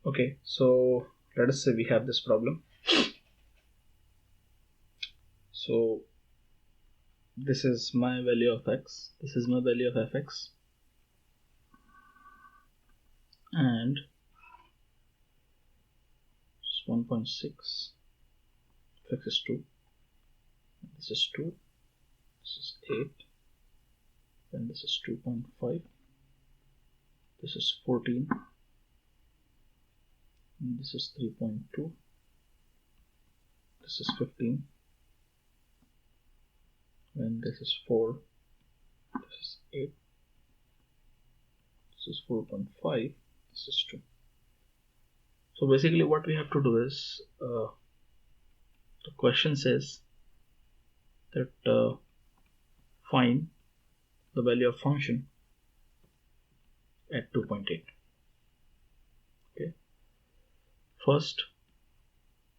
Okay, so let us say we have this problem. So this is my value of x, this is my value of fx, and it's 1.6, fx is 2, this is 2, this is 8, and this is 2.5, this is 14, and this is 3.2, this is 15, and this is 4, this is 8, this is 4.5, this is 2. So basically what we have to do is, the question says that find the value of function at 2.8. Okay. First,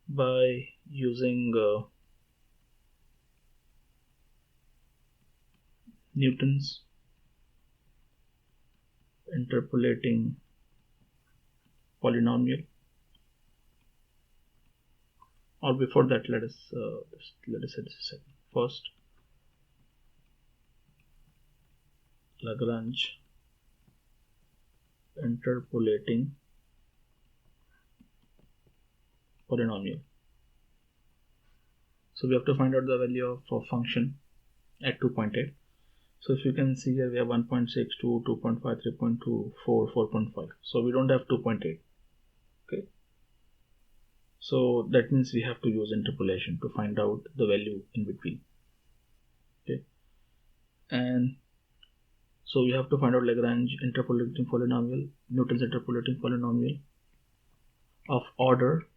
by using Newton's interpolating polynomial, or before that, let us say this a second. First, Lagrange interpolating polynomial. So we have to find out the value of a function at 2.8. So if you can see here, we have 1.6, 2, 2.5, 3.2, 4, 4.5. So we don't have 2.8. Okay. So that means we have to use interpolation to find out the value in between. Okay. And so we have to find out Lagrange interpolating polynomial, Newton's interpolating polynomial of order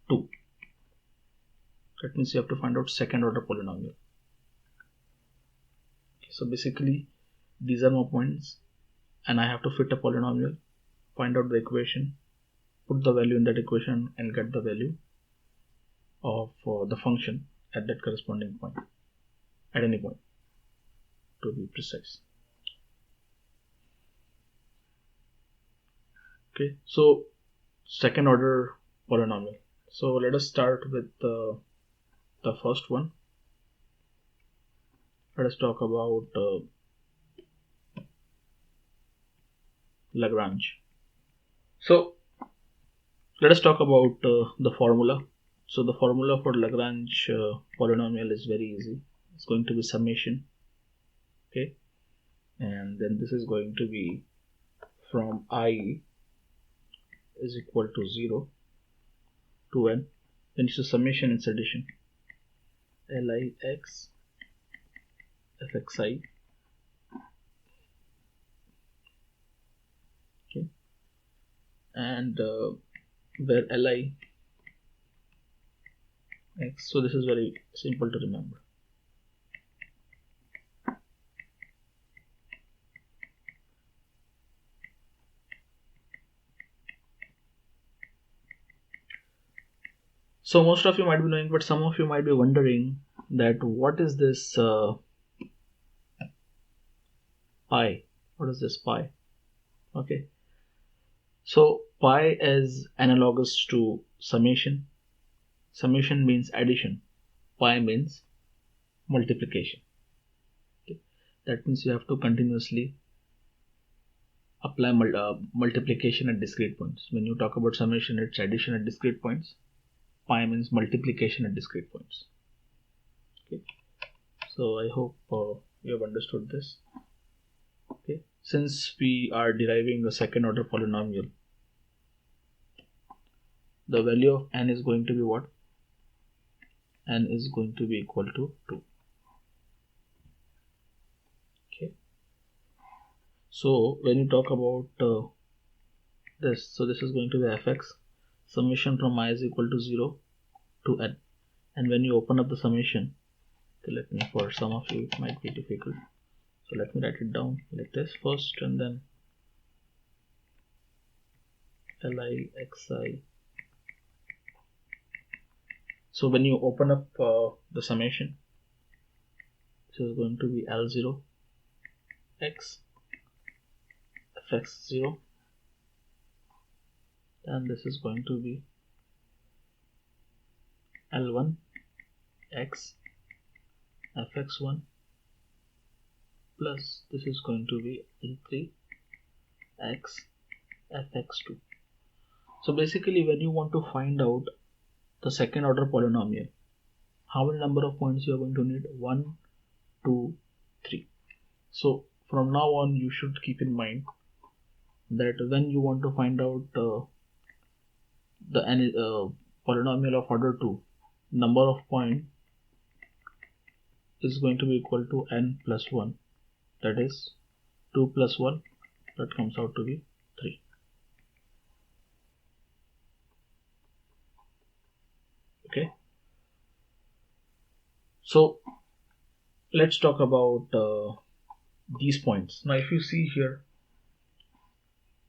2. That means you have to find out second order polynomial. Okay, so basically these are my points, and I have to fit a polynomial, find out the equation, put the value in that equation, and get the value of the function at that corresponding point, at any point, to be precise. Okay, so second order polynomial. So let us start with the first one. Let us talk about Lagrange. So let us talk about the formula. So the formula for Lagrange polynomial is very easy. It's going to be summation. Okay, and then this is going to be from I is equal to 0 to n. Then it's a summation, it's addition. Lix fxi. Okay, and where li x, so this is very simple to remember. So most of you might be knowing, but some of you might be wondering that what is this pi? What is this pi? Okay, so pi is analogous to summation. Summation means addition, pi means multiplication. Okay. That means you have to continuously apply multiplication at discrete points. When you talk about summation, it's addition at discrete points. Pi means multiplication at discrete points. Okay, so I hope you have understood this. Okay, since we are deriving a second order polynomial, the value of n is going to be what? N is going to be equal to 2. Okay, so when you talk about this, so this is going to be fx, summation from I is equal to 0 to n. And when you open up the summation, okay, for some of you it might be difficult, so let me write it down like this first, and then lixi. So when you open up the summation, this is going to be L0 x fx0 then this is going to be L1 x fx1 plus this is going to be L3 x fx2. So basically when you want to find out the second order polynomial, how many number of points you are going to need? 1, 2, 3. So from now on you should keep in mind that when you want to find out the polynomial of order 2, number of point is going to be equal to n plus 1, that is 2 plus 1, that comes out to be 3. Okay, so let's talk about these points. Now if you see here,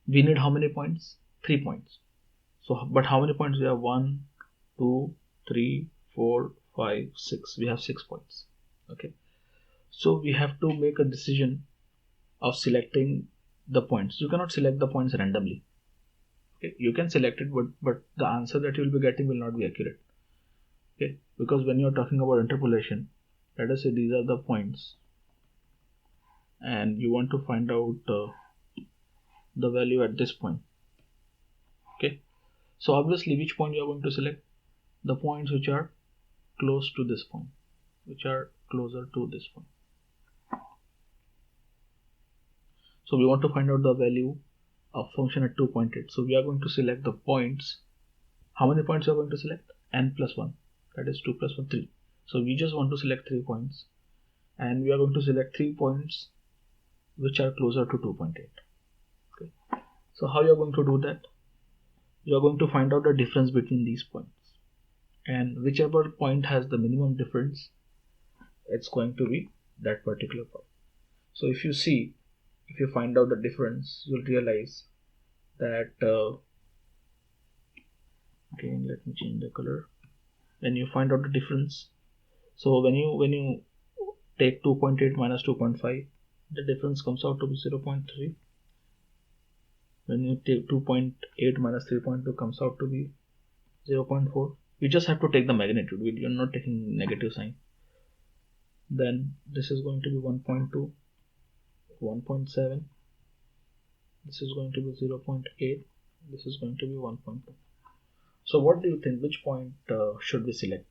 we need how many points? 3 points. So but how many points we have? 1, 2, 3, 4, 5, 6. We have 6 points. Okay, so we have to make a decision of selecting the points. You cannot select the points randomly. Okay, you can select it, but the answer that you will be getting will not be accurate. Okay, because when you are talking about interpolation, let us say these are the points and you want to find out the value at this point. Okay, so obviously which point you are going to select? The points which are close to this point, which are closer to this point. So we want to find out the value of function at 2.8. So we are going to select the points. How many points you are going to select? N plus 1, that is 2 plus 1, 3. So we just want to select 3 points and we are going to select 3 points which are closer to 2.8. Okay, so how you are going to do that? You are going to find out the difference between these points, and whichever point has the minimum difference, it's going to be that particular point. So if you see, if you find out the difference, you'll realize that again let me change the color. When you find out the difference, so when you take 2.8 minus 2.5, the difference comes out to be 0.3. When you take 2.8 minus 3.2, comes out to be 0.4. You just have to take the magnitude. You're not taking negative sign. Then this is going to be 1.2, 1.7. This is going to be 0.8. This is going to be 1.2. So what do you think? Which point should we select?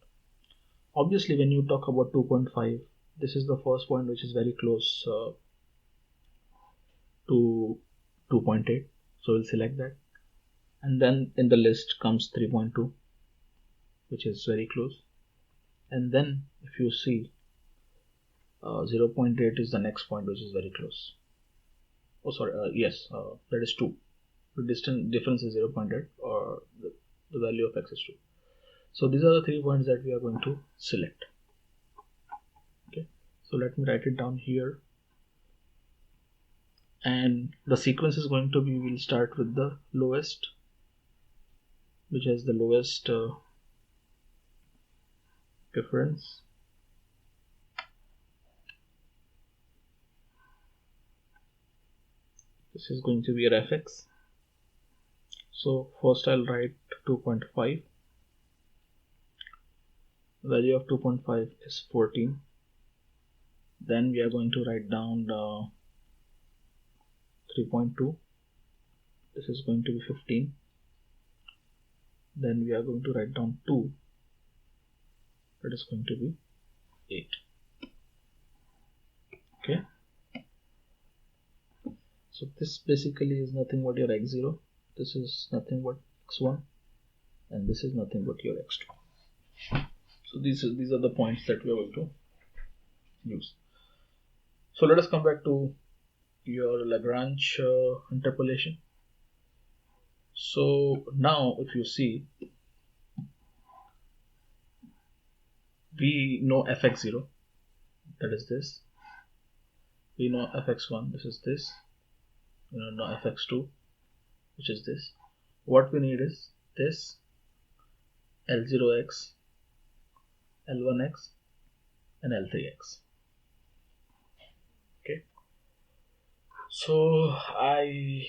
Obviously, when you talk about 2.5, this is the first point which is very close to 2.8. So we'll select that. And then in the list comes 3.2, which is very close. And then if you see 0.8 is the next point which is very close. Oh sorry, yes, that is 2. The difference is 0.8, or the value of x is 2. So these are the 3 points that we are going to select. Okay, so let me write it down here. And the sequence is going to be, we'll start with the lowest, which has the lowest difference. This is going to be your fx. So first I'll write 2.5. Value of 2.5 is 14. Then we are going to write down 3.2. This is going to be 15. Then we are going to write down 2. That is going to be 8. Okay. So this basically is nothing but your x0. This is nothing but x1. And this is nothing but your x2. So these are the points that we are going to use. So let us come back to your Lagrange interpolation. So now if you see, we know fx0, that is this. We know fx1, this is this. We know fx2, which is this. What we need is this L0x, L1x, and L3x. Okay. So I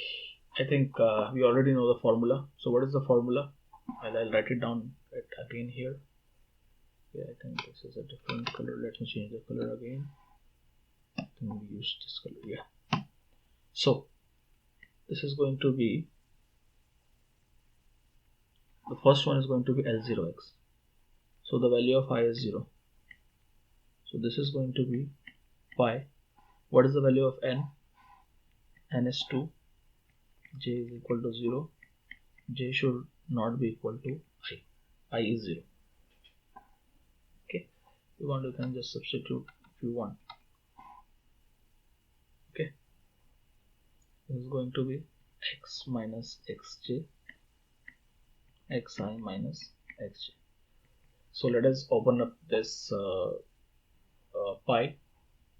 I think we already know the formula. So what is the formula? I'll write it down again here. Yeah, I think this is a different color. Let me change the color again. I think we use this color. Yeah. So this is going to be, the first one is going to be L0x. So the value of I is 0. So this is going to be pi. What is the value of n? N is 2. J is equal to 0. J should not be equal to I. I is 0. Okay. If you want, you can just substitute if you want. Okay. This is going to be x minus xj, xi minus xj. So let us open up this pi,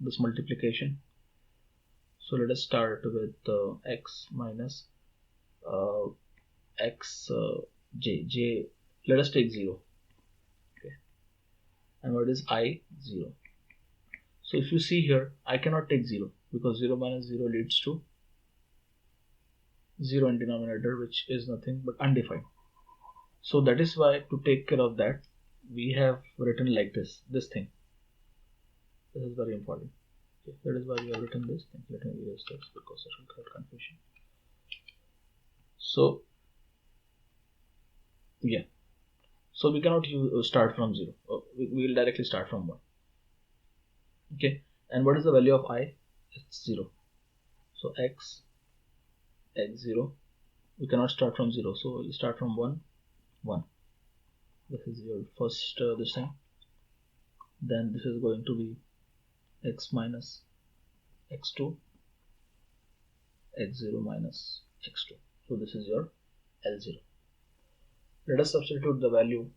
this multiplication. So let us start with x minus j. Let us take 0. Okay. And what is I? 0. So if you see here, I cannot take 0 because 0 minus 0 leads to 0 in denominator, which is nothing but undefined. So that is why, to take care of that, we have written like this thing. This is very important. Okay. That is why we have written this thing. Let me erase this because it will create confusion. So yeah, so we cannot start from 0. We will directly start from 1. Okay. And what is the value of I? It's 0. So x 0. We cannot start from 0, so we'll start from 1. This is your first this time. Then this is going to be x minus x2, x0 minus x2. So this is your L0. Let us substitute the value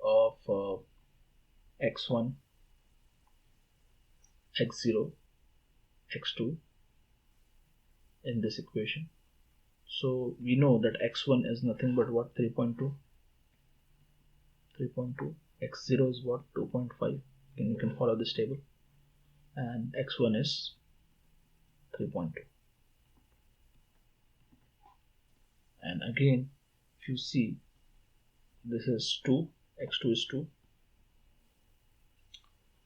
of x1, x0, x2 in this equation. So we know that x1 is nothing but what? 3.2. X0 is what? 2.5. You can follow this table. And x1 is 3.2. And again, if you see, this is 2, x2 is 2,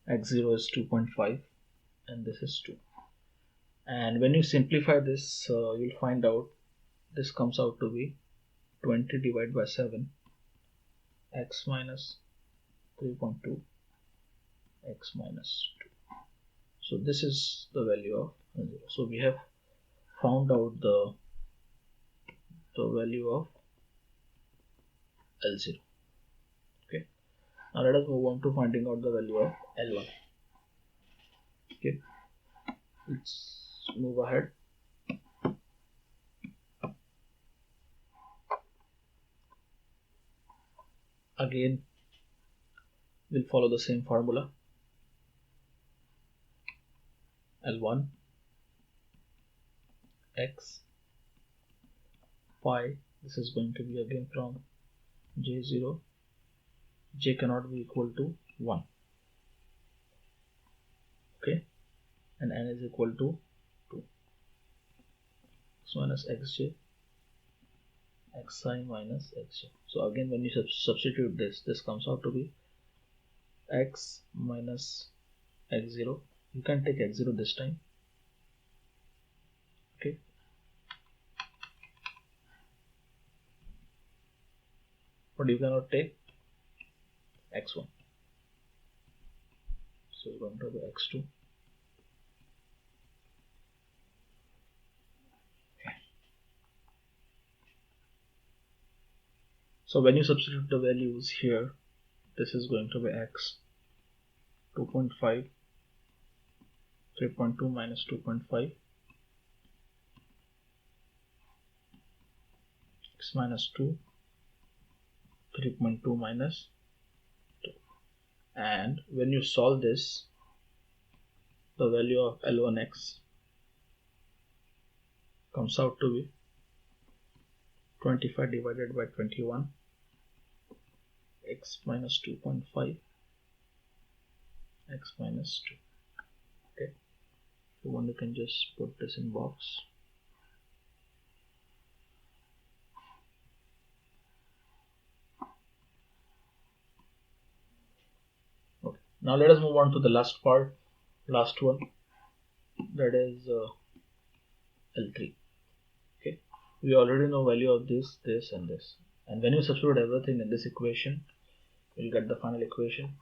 x0 is 2.5, and this is 2. And when you simplify this, you'll find out this comes out to be 20 divided by 7, x minus 3.2, x minus 2. So this is the value of 0. So we have found out the value of L0. Okay. Now let us move on to finding out the value of L1. Okay. Let's move ahead. Again, we'll follow the same formula. L1 x pi. This is going to be again from j0. J cannot be equal to 1. Okay. And n is equal to 2. X minus xj, xi minus xj. So again, when you substitute this comes out to be x minus x0. You can take x0 this time. Okay. But you cannot take x1. So we're going to be x2. Okay. So when you substitute the values here, this is going to be x 2.5, 3.2 minus 2.5, x minus 2, 3.2 minus 2. And when you solve this, the value of L1x comes out to be 25 divided by 21, x minus 2.5, x minus 2. Okay. So one, you can just put this in box. Now let us move on to the last part, last one, that is L3. Okay, we already know value of this, this, and this, and when you substitute everything in this equation, you'll get the final equation.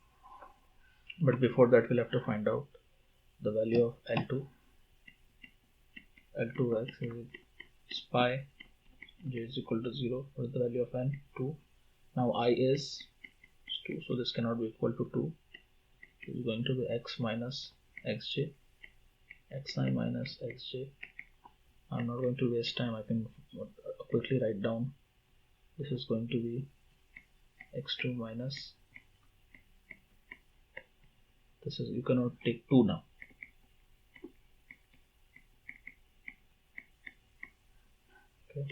But before that, we'll have to find out the value of L2. L2x is pi, j is equal to 0. What is the value of n? 2. Now I is 2, so this cannot be equal to 2. It is going to be x minus xj, xi minus xj. I'm not going to waste time. I can quickly write down. This is going to be x2 minus. This is, you cannot take 2 now. Okay.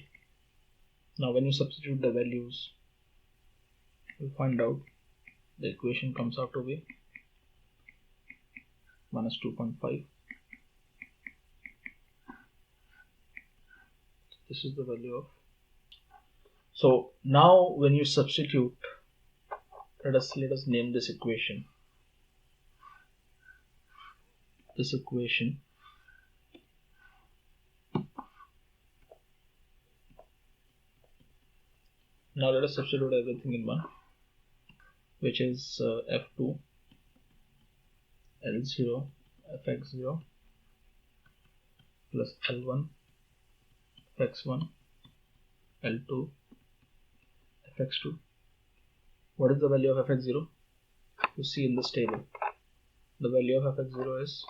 Now when you substitute the values, you'll find out the equation comes out to be minus 2.5. This is the value of. So now when you substitute, let us name this equation. This equation now let us substitute everything in one, which is f2 L0 fx0 plus L1 fx1 L2 fx2. What is the value of fx0? You see in this table, the value of fx0 is,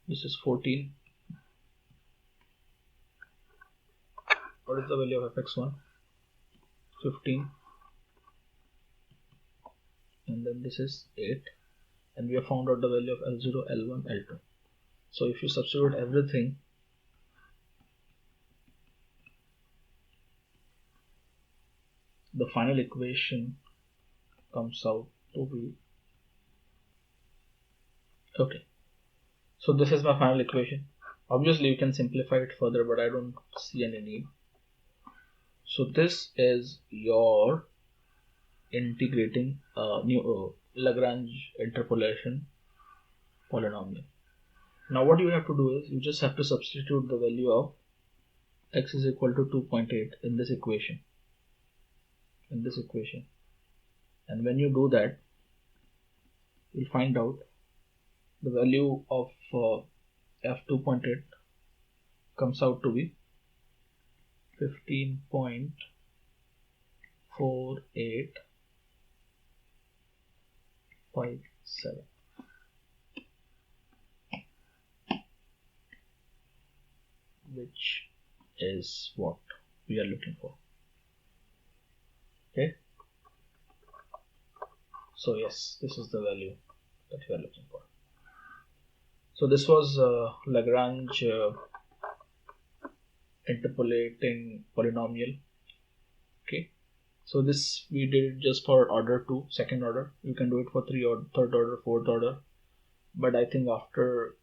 this is 14. What is the value of fx1? 15. And then this is 8. And we have found out the value of L0, L1, L2. So if you substitute everything, the final equation comes out to be, okay, so this is my final equation. Obviously you can simplify it further, but I don't see any need. So this is your integrating new Lagrange interpolation polynomial. Now what you have to do is, you just have to substitute the value of x is equal to 2.8 in this equation. And when you do that, you'll find out the value of f2.8 comes out to be 15.4857, which is what we are looking for. Okay, so yes, this is the value that we are looking for. So this was Lagrange interpolating polynomial. Okay, so this we did just for order 2, second order. You can do it for 3 or third order, fourth order, but I think after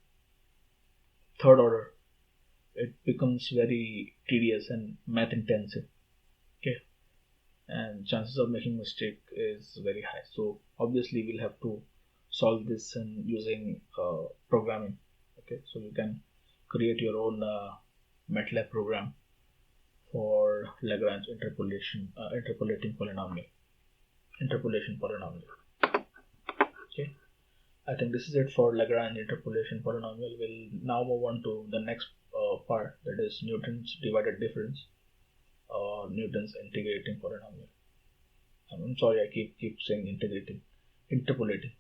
third order it becomes very tedious and math intensive. Okay, and chances of making mistake is very high. So obviously we'll have to solve this and using programming. Okay, so you can create your own MATLAB program for Lagrange interpolation interpolating polynomial, interpolation polynomial. Okay, I think this is it for Lagrange interpolation polynomial. We'll now move on to the next part, that is Newton's divided difference or Newton's integrating polynomial. I'm sorry, I keep saying integrating, interpolating.